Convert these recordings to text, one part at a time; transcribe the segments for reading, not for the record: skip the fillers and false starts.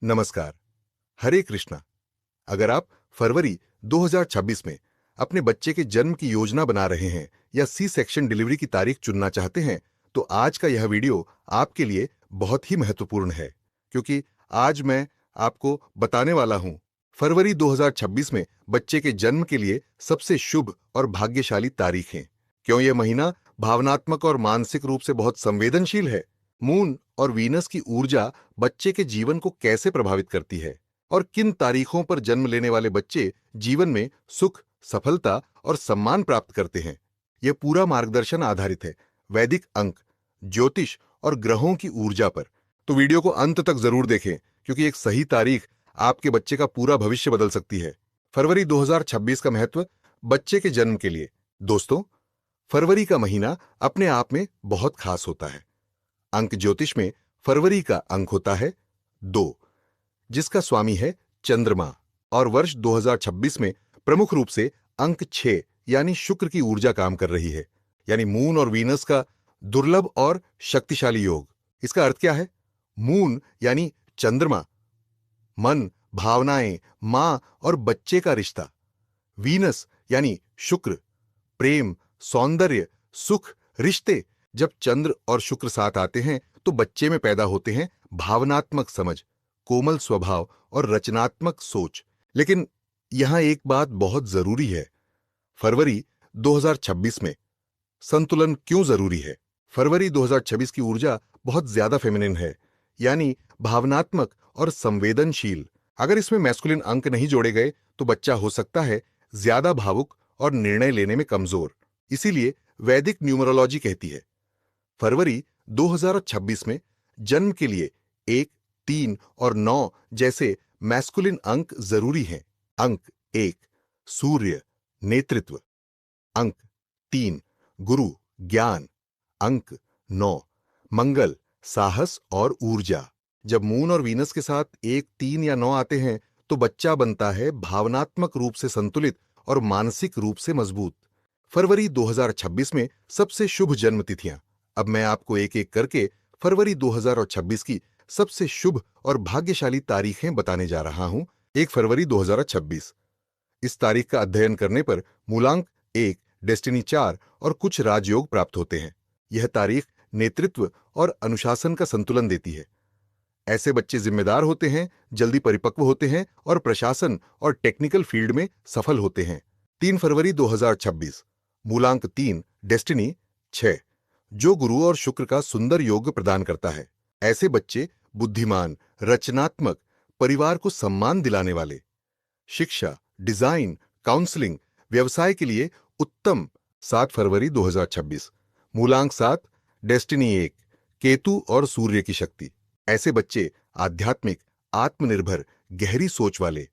नमस्कार। हरे कृष्णा। अगर आप फरवरी 2026 में अपने बच्चे के जन्म की योजना बना रहे हैं या सी सेक्शन डिलीवरी की तारीख चुनना चाहते हैं, तो आज का यह वीडियो आपके लिए बहुत ही महत्वपूर्ण है, क्योंकि आज मैं आपको बताने वाला हूं फरवरी 2026 में बच्चे के जन्म के लिए सबसे शुभ और भाग्यशाली तारीखें। क्यों यह महीना भावनात्मक और मानसिक रूप से बहुत संवेदनशील है, मून और वीनस की ऊर्जा बच्चे के जीवन को कैसे प्रभावित करती है, और किन तारीखों पर जन्म लेने वाले बच्चे जीवन में सुख, सफलता और सम्मान प्राप्त करते हैं। यह पूरा मार्गदर्शन आधारित है वैदिक अंक, ज्योतिष और ग्रहों की ऊर्जा पर। तो वीडियो को अंत तक जरूर देखें, क्योंकि एक सही तारीख आपके बच्चे का पूरा भविष्य बदल सकती है। फरवरी 2026 का महत्व बच्चे के जन्म के लिए। दोस्तों, फरवरी का महीना अपने आप में बहुत खास होता है। अंक ज्योतिष में फरवरी का अंक होता है 2, जिसका स्वामी है चंद्रमा, और वर्ष 2026 में प्रमुख रूप से अंक 6 यानी शुक्र की ऊर्जा काम कर रही है, यानी मून और वीनस का दुर्लभ और शक्तिशाली योग। इसका अर्थ क्या है? मून यानी चंद्रमा, मन, भावनाएं, मां और बच्चे का रिश्ता। वीनस यानी शुक्र, प्रेम, सौंदर्य, सुख, रिश्ते। जब चंद्र और शुक्र साथ आते हैं तो बच्चे में पैदा होते हैं भावनात्मक समझ, कोमल स्वभाव और रचनात्मक सोच। लेकिन यहां एक बात बहुत जरूरी है। फरवरी 2026 में संतुलन क्यों जरूरी है? फरवरी 2026 की ऊर्जा बहुत ज्यादा फेमिनिन है, यानी भावनात्मक और संवेदनशील। अगर इसमें मैस्कुलिन अंक नहीं जोड़े गए तो बच्चा हो सकता है ज्यादा भावुक और निर्णय लेने में कमजोर। इसीलिए वैदिक न्यूमरोलॉजी कहती है फरवरी 2026 में जन्म के लिए 1, 3 और 9 जैसे मैस्कुलिन अंक जरूरी हैं। अंक 1 सूर्य, नेतृत्व। अंक 3 गुरु, ज्ञान। अंक 9 मंगल, साहस और ऊर्जा। जब मून और वीनस के साथ 1, 3 या 9 आते हैं तो बच्चा बनता है भावनात्मक रूप से संतुलित और मानसिक रूप से मजबूत। फरवरी 2026 में सबसे शुभ जन्म तिथियां। अब मैं आपको एक एक करके फरवरी 2026 की सबसे शुभ और भाग्यशाली तारीखें बताने जा रहा हूं। 1 फरवरी 2026। इस तारीख का अध्ययन करने पर मूलांक 1, डेस्टिनी 4 और कुछ राजयोग प्राप्त होते हैं। यह तारीख नेतृत्व और अनुशासन का संतुलन देती है। ऐसे बच्चे जिम्मेदार होते हैं, जल्दी परिपक्व होते हैं और प्रशासन और टेक्निकल फील्ड में सफल होते हैं। 3 फरवरी 2026। मूलांक 3, डेस्टिनी 6, जो गुरु और शुक्र का सुंदर योग प्रदान करता है। ऐसे बच्चे बुद्धिमान, रचनात्मक, परिवार को सम्मान दिलाने वाले, शिक्षा, डिजाइन, काउंसलिंग, व्यवसाय के लिए उत्तम। 7 फरवरी 2026। मूलांक 7, डेस्टिनी 1, केतु और सूर्य की शक्ति। ऐसे बच्चे आध्यात्मिक, आत्मनिर्भर, गहरी सोच वाले,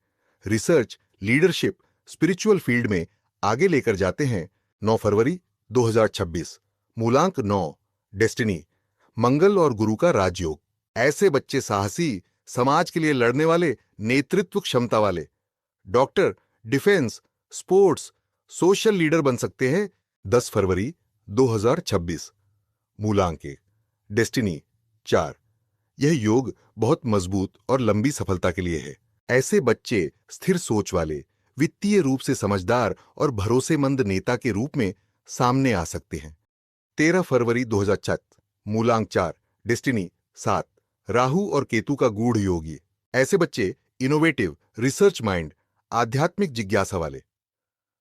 रिसर्च, लीडरशिप, स्पिरिचुअल फील्ड में आगे लेकर जाते हैं। 9 फरवरी 2026। मूलांक 9, डेस्टिनी मंगल और गुरु का राजयोग। ऐसे बच्चे साहसी, समाज के लिए लड़ने वाले, नेतृत्व क्षमता वाले, doctor, defence, sports, social leader बन सकते हैं। 10 फरवरी 2026। मूलांक 1, डेस्टिनी 4। यह योग बहुत मजबूत और लंबी सफलता के लिए है। ऐसे बच्चे स्थिर सोच वाले, वित्तीय रूप से समझदार और भरोसेमंद नेता के रूप में सामने आ सकते हैं। 13 फरवरी 2004। मूलांक 4, डेस्टिनी 7। राहु और केतु का गूढ़ योग। ऐसे बच्चे इनोवेटिव, रिसर्च माइंड, आध्यात्मिक जिज्ञासा वाले,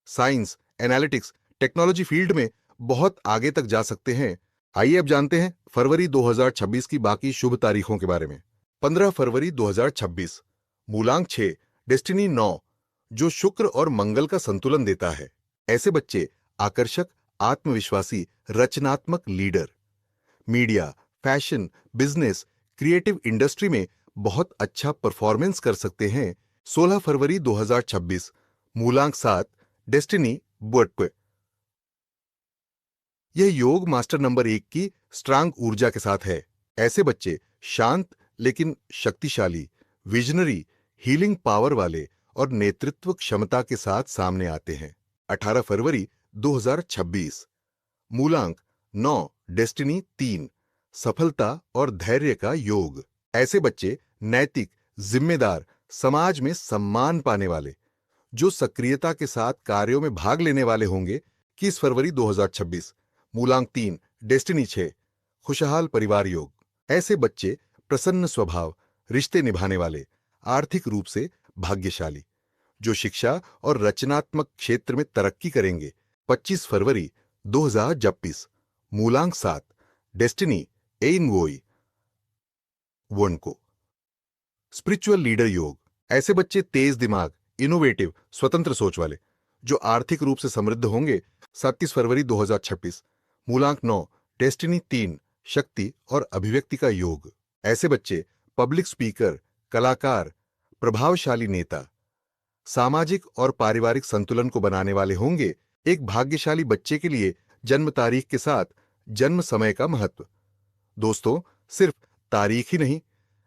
साइंस, एनालिटिक्स, टेक्नोलॉजी फील्ड में बहुत आगे तक जा सकते हैं। आइए अब जानते हैं फरवरी 2026 की बाकी शुभ तारीखों के बारे में। 15 फरवरी 2026। मूलांक 6, डेस्टिनी 9, जो शुक्र और मंगल का संतुलन देता है। ऐसे बच्चे आकर्षक, आत्मविश्वासी, रचनात्मक leader, media, fashion, business, creative industry में बहुत अच्छा परफॉर्मेंस कर सकते हैं। 16 फरवरी 2026। मूलांक 7, डेस्टिनी बुधत्व। यह योग मास्टर नंबर 1 की स्ट्रांग ऊर्जा के साथ है। ऐसे बच्चे शांत लेकिन शक्तिशाली, विजनरी, हीलिंग पावर वाले और नेतृत्व क्षमता के साथ सामने आते हैं। 18 फरवरी 2026। मूलांक 9, डेस्टिनी 3, सफलता और धैर्य का योग। ऐसे बच्चे नैतिक, जिम्मेदार, समाज में सम्मान पाने वाले, जो सक्रियता के साथ कार्यों में भाग लेने वाले होंगे। 21 फरवरी 2026, मूलांक 3, डेस्टिनी 6, खुशहाल परिवार योग। ऐसे बच्चे प्रसन्न स्वभाव, रिश्ते निभाने वाले, आर्थिक रूप से भाग्यशाली, जो शिक्षा और रचनात्मक क्षेत्र में तरक्की करेंगे। 25 फरवरी 2026, मूलांक 7, डेस्टिनी एइनवोई वन को। स्पिरिचुअल लीडर योग। ऐसे बच्चे तेज दिमाग, इनोवेटिव, स्वतंत्र सोच वाले, जो आर्थिक रूप से समृद्ध होंगे। 27 फरवरी 2026, मूलांक 9, डेस्टिनी 3, शक्ति और अभिव्यक्ति का योग। ऐसे बच्चे पब्लिक स्पीकर, कलाकार, प्रभावशाली नेता, सामाजिक और पारिवारिक संतुलन को बनाने वाले होंगे। एक भाग्यशाली बच्चे के लिए जन्म तारीख के साथ जन्म समय का महत्व। दोस्तों, सिर्फ तारीख ही नहीं,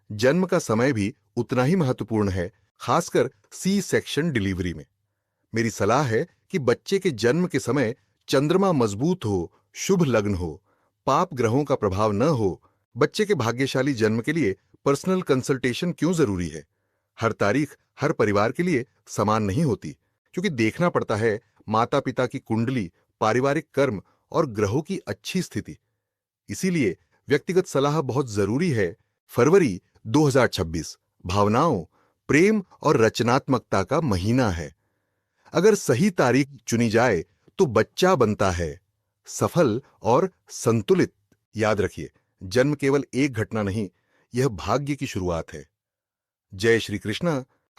जन्म का समय भी उतना ही महत्वपूर्ण है, खासकर सी सेक्शन डिलीवरी में। मेरी सलाह है कि बच्चे के जन्म के समय चंद्रमा मजबूत हो, शुभ लग्न हो, पाप ग्रहों का प्रभाव न हो। बच्चे के भाग्यशाली जन्म के लिए पर्सनल कंसल्टेशन क्यों जरूरी है? हर तारीख हर परिवार के लिए समान नहीं होती, क्योंकि देखना पड़ता है माता पिता की कुंडली, पारिवारिक कर्म और ग्रहों की अच्छी स्थिति। इसीलिए व्यक्तिगत सलाह बहुत जरूरी है। फरवरी 2026 भावनाओं, प्रेम और रचनात्मकता का महीना है। अगर सही तारीख चुनी जाए तो बच्चा बनता है सफल और संतुलित। याद रखिए, जन्म केवल एक घटना नहीं, यह भाग्य की शुरुआत है। जय श्री कृष्णा।